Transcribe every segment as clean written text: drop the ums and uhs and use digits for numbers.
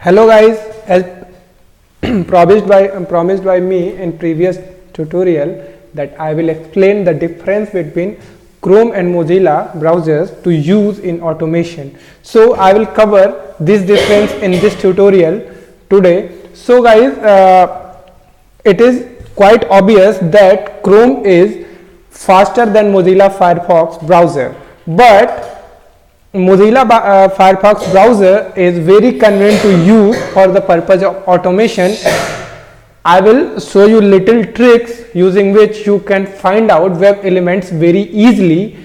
Hello guys, as promised by me in previous tutorial that I will explain the difference between Chrome and Mozilla browsers to use in automation. So I will cover this difference in this tutorial today. So guys, it is quite obvious that Chrome is faster than Mozilla Firefox browser, but Mozilla Firefox browser is very convenient to use for the purpose of automation. I will show you little tricks using which you can find out web elements very easily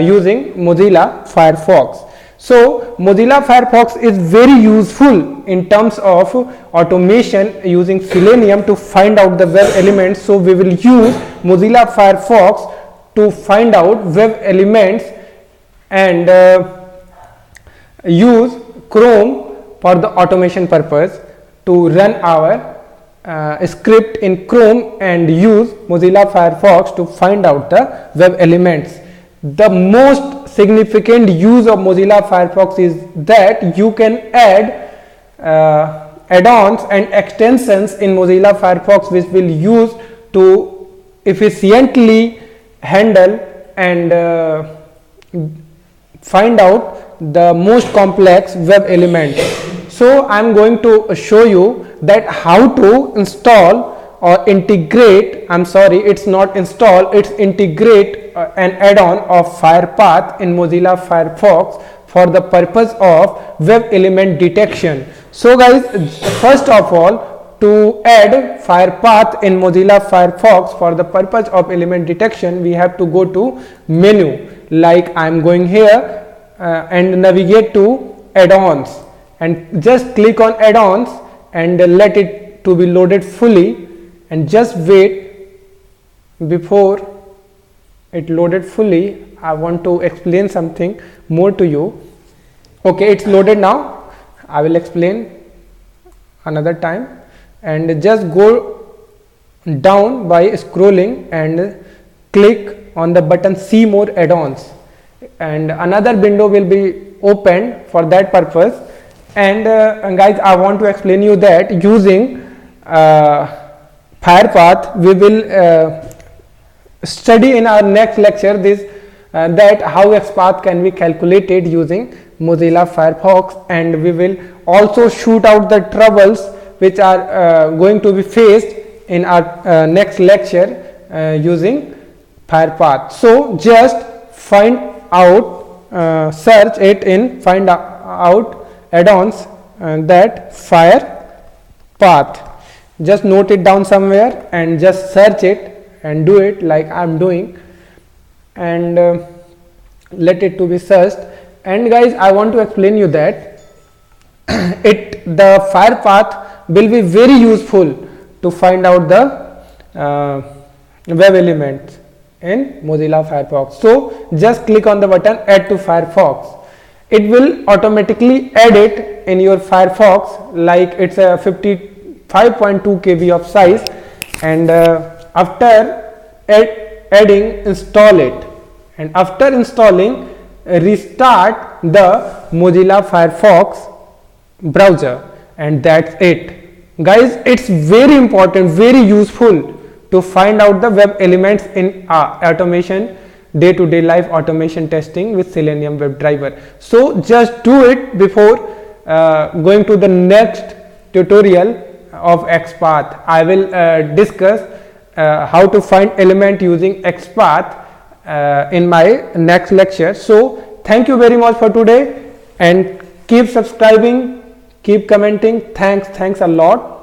using Mozilla Firefox. So Mozilla Firefox is very useful in terms of automation using Selenium to find out the web elements. So we will use Mozilla Firefox to find out web elements and use Chrome for the automation purpose to run our script in Chrome and use Mozilla Firefox to find out the web elements. The most significant use of Mozilla Firefox is that you can add add-ons and extensions in Mozilla Firefox which will use to efficiently handle and find out the most complex web element. So I am going to show you that how to install or integrate, it's not install, it's integrate an add-on of FirePath in Mozilla Firefox for the purpose of web element detection. So guys, first of all, to add FirePath in Mozilla Firefox for the purpose of element detection, we have to go to menu, like I am going here and navigate to add-ons and just click on add-ons and let it to be loaded fully, and just wait. Before it loaded fully, I want to explain something more to you. Okay, it's loaded now. I will explain another time, and just go down by scrolling and click on the button see more add-ons, and another window will be opened for that purpose. And guys, I want to explain you that using FirePath we will study in our next lecture this that how XPath can be calculated using Mozilla Firefox, and we will also shoot out the troubles which are going to be faced in our next lecture using FirePath. So just find out, search it in find out add-ons that FirePath. Just note it down somewhere and just search it and do it like I am doing, and let it to be searched. And guys, I want to explain you that the FirePath will be very useful to find out the web elements in Mozilla Firefox. So just click on the button add to Firefox. It will automatically add it in your Firefox, like it's a 55.2 KB of size, and after adding, install it, and after installing, restart the Mozilla Firefox browser, and that's it. Guys, it's very important, very useful to find out the web elements in automation, day-to-day life automation testing with Selenium WebDriver. So just do it before going to the next tutorial of XPath. I will discuss how to find element using XPath in my next lecture. So thank you very much for today, and keep subscribing, keep commenting. Thanks a lot.